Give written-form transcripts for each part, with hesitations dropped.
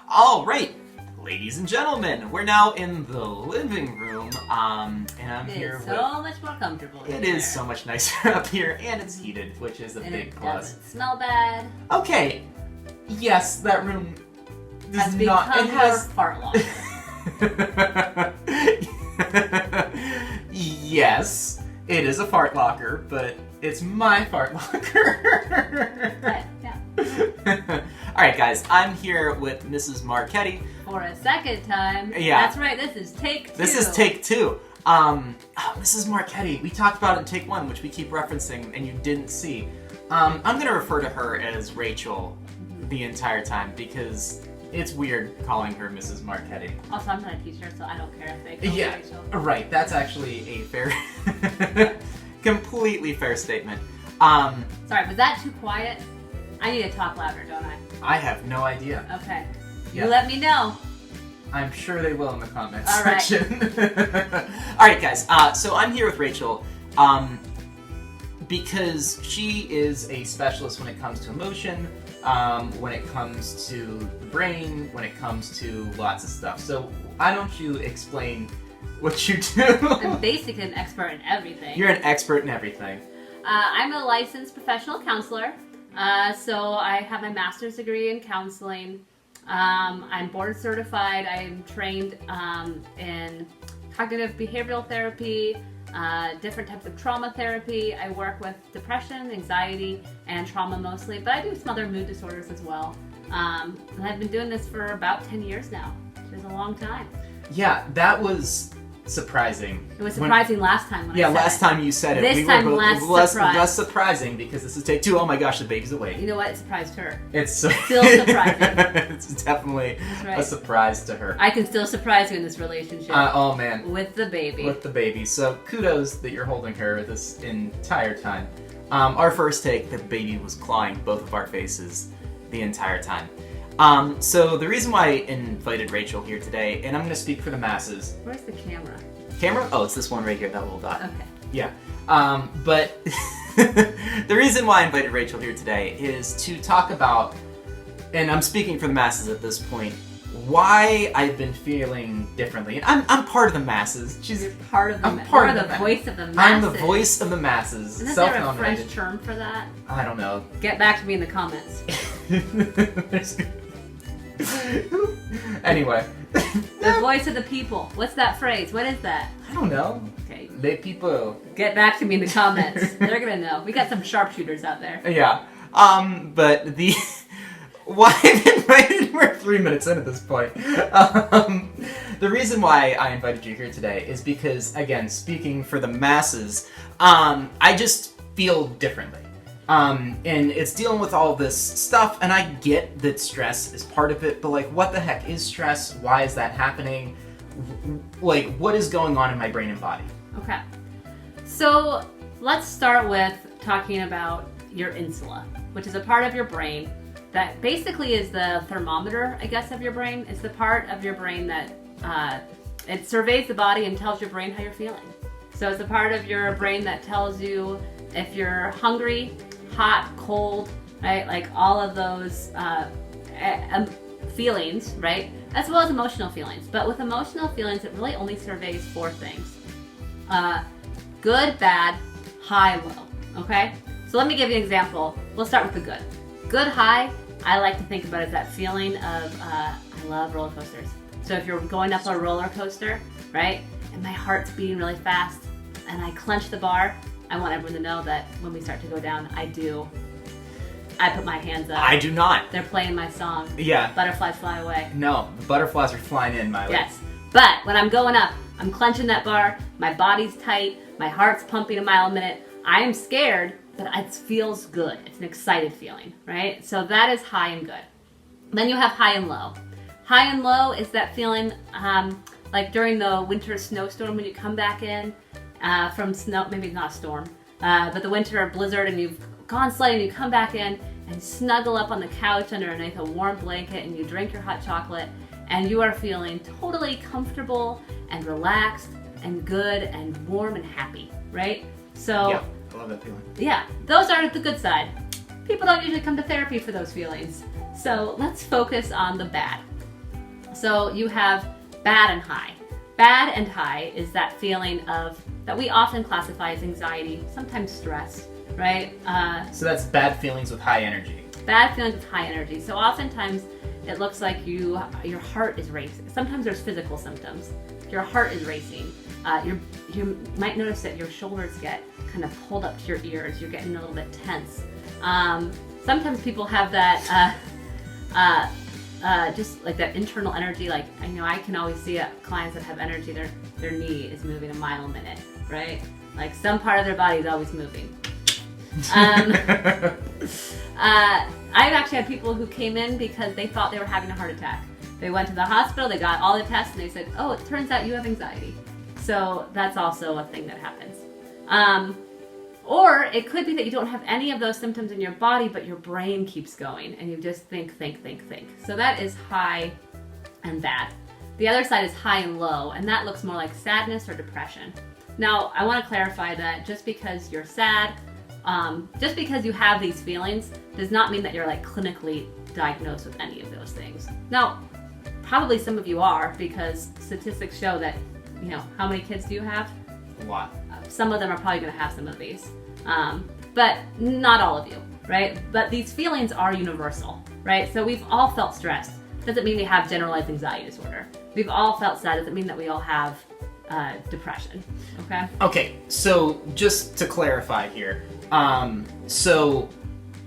All right, ladies and gentlemen, we're now in the living room, and I'm here with... It's so much more comfortable. It is so much nicer up here, and it's heated, which is a big plus. It doesn't smell bad. Okay, yes, that room does Has not. become It has your fart locker. Yes, it is a fart locker, but it's my fart locker. Right, yeah. Alright guys, I'm here with Mrs. Marchetti. For a second time. Yeah. That's right, this is take 2. This is take 2. Mrs. Marchetti, we talked about it in take 1, which we keep referencing and you didn't see. I'm gonna refer to her as Rachel the entire time because it's weird calling her Mrs. Marchetti. Also, I'm not a teacher, so I don't care if they call me Rachel. Right, that's actually a fair, completely fair statement. Sorry, was that too quiet? I need to talk louder, don't I? I have no idea. Okay. Yeah. You let me know. I'm sure they will in the comments All right. section. Alright guys, so I'm here with Rachel because she is a specialist when it comes to emotion, when it comes to the brain, when it comes to lots of stuff. So why don't you explain what you do? I'm basically an expert in everything. You're an expert in everything. I'm a licensed professional counselor. So I have my master's degree in counseling. I'm board certified. I am trained in cognitive behavioral therapy, different types of trauma therapy. I work with depression, anxiety, and trauma mostly, but I do some other mood disorders as well. And I've been doing this for about 10 years now, which is a long time. Yeah, that was surprising. It was surprising last time when I said last time you said it. This time less surprising because this is take 2. Oh my gosh, the baby's awake. You know what? It surprised her. It's still surprising. It's definitely right. a surprise to her. I can still surprise you in this relationship. Oh man. With the baby. With the baby. So kudos that you're holding her this entire time. Our first take, the baby was clawing both of our faces the entire time. So the reason why I invited Rachel here today, and I'm going to speak for the masses. Where's the camera? Camera? Oh, it's this one right here, that little dot. Okay. Yeah. But the reason why I invited Rachel here today is to talk about, and I'm speaking for the masses at this point, why I've been feeling differently. And I'm part of the masses. You're part of the I'm part of the voice of the masses. I'm the voice of the masses. Isn't there a French term for that? I don't know. Get back to me in the comments. Anyway. The voice of the people. What's that phrase? What is that? I don't know. Okay. Les people. Get back to me in the comments. They're gonna know. We got some sharpshooters out there. Yeah. But the... Why I've invited... We're 3 minutes in at this point. The reason why I invited you here today is because, again, speaking for the masses, I just feel differently. And it's dealing with all this stuff, and I get that stress is part of it, but like, what the heck is stress? Why is that happening? Like, what is going on in my brain and body? Okay. So, let's start with talking about your insula, which is a part of your brain that basically is the thermometer, I guess, of your brain. It's the part of your brain that it surveys the body and tells your brain how you're feeling. So it's a part of your brain that tells you if you're hungry, hot, cold, right? Like all of those feelings, right? As well as emotional feelings. But with emotional feelings, it really only surveys 4 things. Good, bad, high, low, okay? So let me give you an example. We'll start with the good. Good, high, I like to think about as that feeling of, I love roller coasters. So if you're going up a roller coaster, right? And my heart's beating really fast, and I clench the bar, I want everyone to know that when we start to go down, I put my hands up. I do not. They're playing my song. Yeah. Butterflies Fly Away. No, the butterflies are flying in, Miley. Yes. But when I'm going up, I'm clenching that bar, my body's tight, my heart's pumping a mile a minute. I am scared, but it feels good. It's an excited feeling, right? So that is high and good. Then you have high and low. High and low is that feeling like during the winter snowstorm when you come back in from snow, maybe not a storm, but the winter blizzard, and you've gone sledding, you come back in and snuggle up on the couch underneath a warm blanket and you drink your hot chocolate and you are feeling totally comfortable and relaxed and good and warm and happy, right? So yeah, I love that feeling. Yeah, those are the good side. People don't usually come to therapy for those feelings. So let's focus on the bad. So you have bad and high. Bad and high is that feeling of that we often classify as anxiety, sometimes stress, right? So that's bad feelings with high energy. Bad feelings with high energy. So oftentimes it looks like your heart is racing. Sometimes there's physical symptoms. Your heart is racing. You might notice that your shoulders get kind of pulled up to your ears. You're getting a little bit tense. Sometimes people have that just like that internal energy. Like I can always see clients that have energy. Their knee is moving a mile a minute, right? Like some part of their body is always moving. I've actually had people who came in because they thought they were having a heart attack. They went to the hospital, they got all the tests, and they said, oh, it turns out you have anxiety. So that's also a thing that happens. Or it could be that you don't have any of those symptoms in your body, but your brain keeps going, and you just think. So that is high and bad. The other side is high and low, and that looks more like sadness or depression. Now, I want to clarify that just because you're sad, just because you have these feelings does not mean that you're like clinically diagnosed with any of those things. Now, probably some of you are, because statistics show that, how many kids do you have? A lot. Some of them are probably going to have some of these, but not all of you, right? But these feelings are universal, right? So we've all felt stressed. Doesn't mean we have generalized anxiety disorder. We've all felt sad. Doesn't mean that we all have depression. Okay. Okay. So just to clarify here, so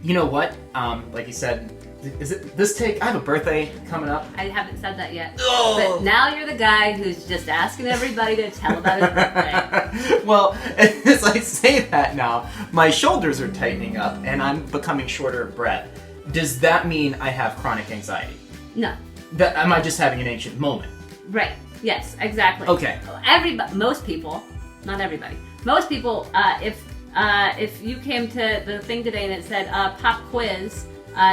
you know what? Like you said, is it this take? I have a birthday coming up. I haven't said that yet. Oh. But now you're the guy who's just asking everybody to tell about his birthday. Well, as I say that now, my shoulders are tightening up and I'm becoming shorter of breath. Does that mean I have chronic anxiety? No. Am I just having an ancient moment? Right. Yes, exactly. Okay. Most people, not everybody, most people, if you came to the thing today and it said pop quiz,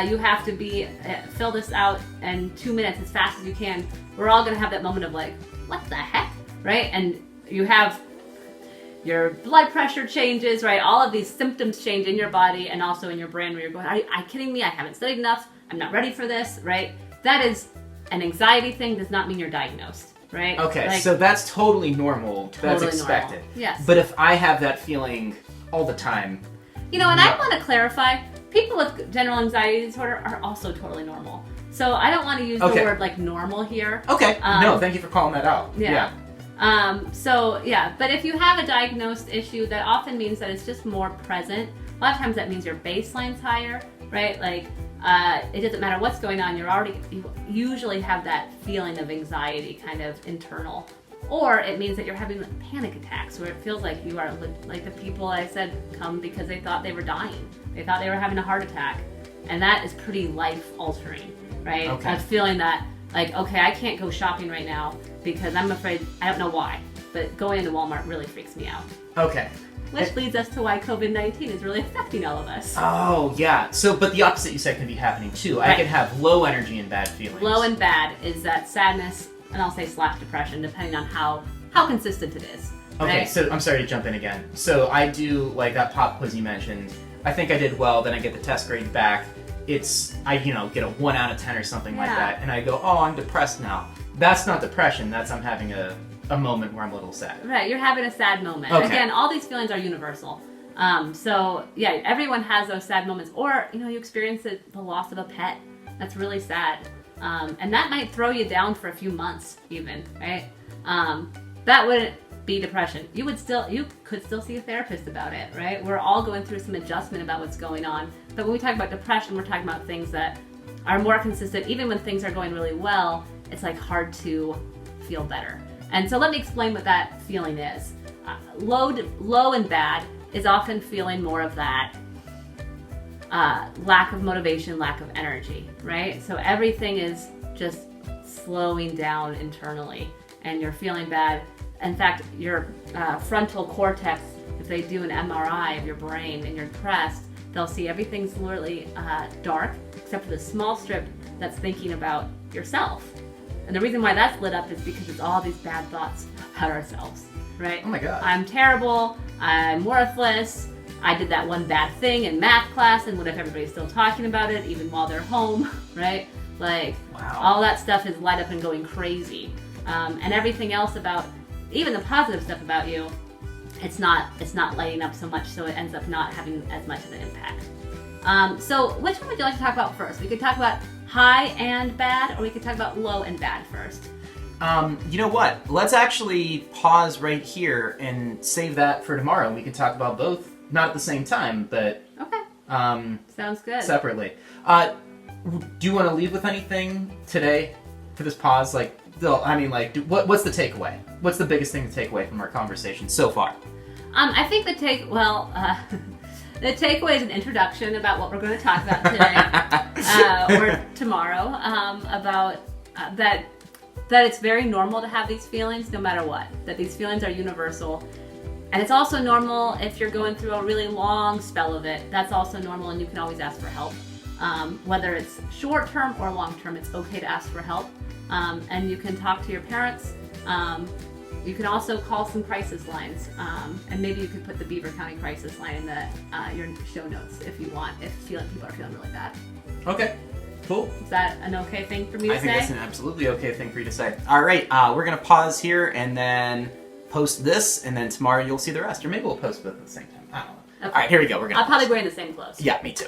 you have to fill this out in 2 minutes as fast as you can, we're all going to have that moment of like, what the heck, right? And you have your blood pressure changes, right? All of these symptoms change in your body and also in your brain where you're going, are you kidding me? I haven't studied enough. I'm not ready for this, right? That is an anxiety thing, does not mean you're diagnosed, right? Okay, so that's totally normal. That's Totally expected. normal. Yes. But if I have that feeling all the time, and I want to clarify, people with general anxiety disorder are also totally normal. So I don't want to use the word like normal here. Okay. No, thank you for calling that out. Yeah. But if you have a diagnosed issue, that often means that it's just more present. A lot of times that means your baseline's higher, right? Like, it doesn't matter what's going on, you usually have that feeling of anxiety kind of internal. Or it means that you're having panic attacks where it feels like you are like the people I said come because they thought they were dying. They thought they were having a heart attack. And that is pretty life altering, right? Okay. Of feeling that like, okay, I can't go shopping right now because I'm afraid, I don't know why, but going into Walmart really freaks me out. Okay. Which leads us to why COVID-19 is really affecting all of us. Oh, yeah. But the opposite you said can be happening too. Right. I can have low energy and bad feelings. Low and bad is that sadness, and I'll say / depression, depending on how consistent it is. Okay, right? so I'm sorry to jump in again. So I do like that pop quiz you mentioned. I think I did well, then I get the test grade back. I get a 1 out of 10 or something like that, and I go, oh, I'm depressed now. That's not depression, I'm having a moment where I'm a little sad. Right, you're having a sad moment. Okay. Again, all these feelings are universal. Everyone has those sad moments. Or, you experience the loss of a pet. That's really sad. And that might throw you down for a few months even, right? That wouldn't be depression. You could still see a therapist about it, right? We're all going through some adjustment about what's going on. But when we talk about depression, we're talking about things that are more consistent. Even when things are going really well, it's like hard to feel better. And so let me explain what that feeling is. Low and bad is often feeling more of that lack of motivation, lack of energy, right? So everything is just slowing down internally and you're feeling bad. In fact, your frontal cortex, if they do an MRI of your brain and you're depressed, they'll see everything's literally dark except for the small strip that's thinking about yourself. And the reason why that's lit up is because it's all these bad thoughts about ourselves, right? Oh my God. I'm terrible, I'm worthless, I did that one bad thing in math class, and what if everybody's still talking about it even while they're home, right? Like, Wow. all that stuff is light up and going crazy. And everything else about, even the positive stuff about you, it's not lighting up so much, so it ends up not having as much of an impact. So which one would you like to talk about first? We could talk about high and bad, or we could talk about low and bad first. You know what? Let's actually pause right here and save that for tomorrow. We could talk about both, not at the same time, but Okay. Sounds good. separately. Do you want to leave with anything today for this pause? Like, what's the takeaway? What's the biggest thing to take away from our conversation so far? I think the takeaway is an introduction about what we're going to talk about today or tomorrow. About that it's very normal to have these feelings no matter what. That these feelings are universal. And it's also normal if you're going through a really long spell of it. That's also normal, and you can always ask for help. Whether it's short term or long term, it's okay to ask for help. And you can talk to your parents. You can also call some crisis lines. And maybe you could put the Beaver County crisis line in your show notes if you want, if people are feeling really bad. Okay, cool. Is that an okay thing for me to say? I think that's an absolutely okay thing for you to say. All right, we're going to pause here and then post this, and then tomorrow you'll see the rest. Or maybe we'll post both at the same time. I don't know. Okay. All right, here we go. We're gonna I'll probably wear the same clothes. Yeah, me too.